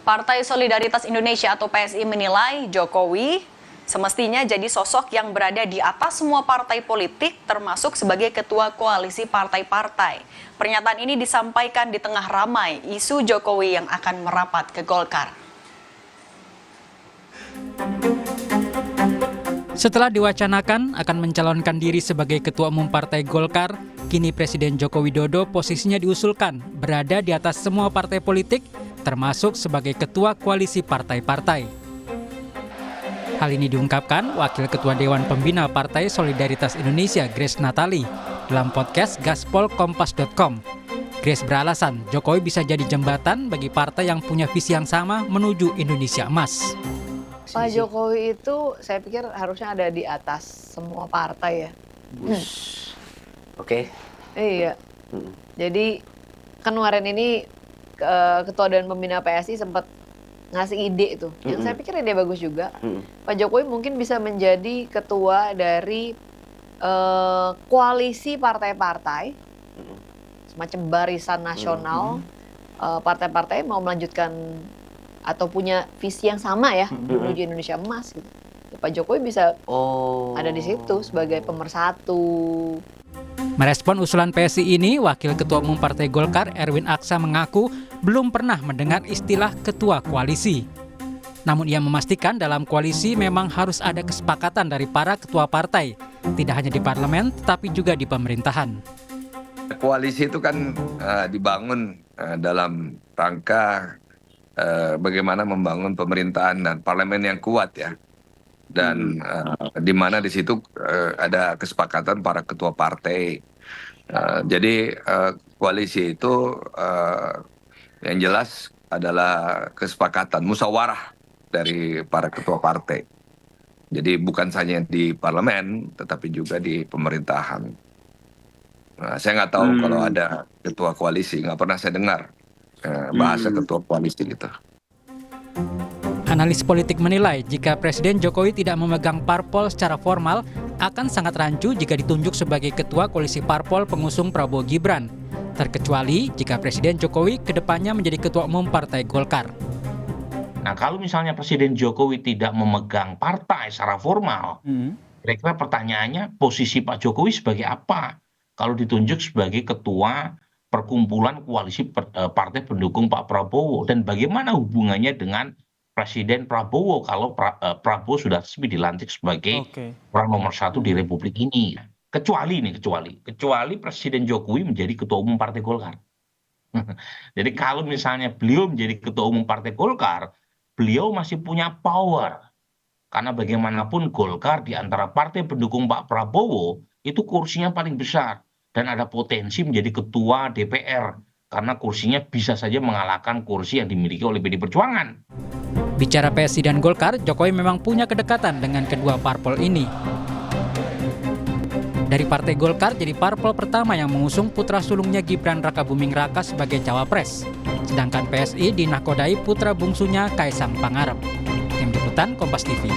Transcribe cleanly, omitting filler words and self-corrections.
Partai Solidaritas Indonesia atau PSI menilai Jokowi semestinya jadi sosok yang berada di atas semua partai politik termasuk sebagai ketua koalisi partai-partai. Pernyataan ini disampaikan di tengah ramai isu Jokowi yang akan merapat ke Golkar. Setelah diwacanakan akan mencalonkan diri sebagai Ketua Umum Partai Golkar, kini Presiden Joko Widodo posisinya diusulkan berada di atas semua partai politik, termasuk sebagai Ketua Koalisi Partai-Partai. Hal ini diungkapkan Wakil Ketua Dewan Pembina Partai Solidaritas Indonesia, Grace Natali, dalam podcast gaspolkompas.com. Grace beralasan Jokowi bisa jadi jembatan bagi partai yang punya visi yang sama menuju Indonesia Emas. Pak Jokowi itu saya pikir harusnya ada di atas semua partai ya. Oke. Iya. Jadi kan kemarin ini Ketua Dewan Pembina PSI sempat ngasih ide itu. Yang saya pikir ide bagus juga. Pak Jokowi mungkin bisa menjadi ketua dari koalisi partai-partai, semacam barisan nasional. Partai-partai mau melanjutkan atau punya visi yang sama ya menuju Indonesia Emas gitu. Ya, Pak Jokowi bisa ada di situ sebagai pemersatu. Merespon usulan PSI ini, Wakil Ketua Umum Partai Golkar Erwin Aksa mengaku belum pernah mendengar istilah ketua koalisi. Namun ia memastikan dalam koalisi memang harus ada kesepakatan dari para ketua partai, tidak hanya di parlemen tetapi juga di pemerintahan. Koalisi itu kan dibangun dalam rangka bagaimana membangun pemerintahan dan parlemen yang kuat ya, dan di mana di situ ada kesepakatan para ketua partai. Jadi koalisi itu yang jelas adalah kesepakatan musyawarah dari para ketua partai. Jadi bukan saja di parlemen tetapi juga di pemerintahan. Nah, saya nggak tahu kalau ada ketua koalisi, nggak pernah saya dengar bahasa ketua koalisi gitu. Analis politik menilai jika Presiden Jokowi tidak memegang parpol secara formal akan sangat rancu jika ditunjuk sebagai ketua koalisi parpol pengusung Prabowo Gibran, terkecuali jika Presiden Jokowi kedepannya menjadi ketua umum Partai Golkar. Nah, kalau misalnya Presiden Jokowi tidak memegang partai secara formal, kira-kira pertanyaannya posisi Pak Jokowi sebagai apa kalau ditunjuk sebagai ketua perkumpulan koalisi partai pendukung Pak Prabowo, dan bagaimana hubungannya dengan Presiden Prabowo kalau Prabowo sudah resmi dilantik sebagai orang nomor satu di Republik ini. Kecuali Presiden Jokowi menjadi ketua umum Partai Golkar. Jadi kalau misalnya beliau menjadi ketua umum Partai Golkar, beliau masih punya power. Karena bagaimanapun Golkar di antara partai pendukung Pak Prabowo itu kursinya paling besar. Dan ada potensi menjadi ketua DPR, karena kursinya bisa saja mengalahkan kursi yang dimiliki oleh PD Perjuangan. Bicara PSI dan Golkar, Jokowi memang punya kedekatan dengan kedua parpol ini. Dari Partai Golkar jadi parpol pertama yang mengusung putra sulungnya Gibran Rakabuming Raka sebagai cawapres. Sedangkan PSI dinakodai putra bungsunya Kaisang Pangarep. Tim Liputan Kompas TV.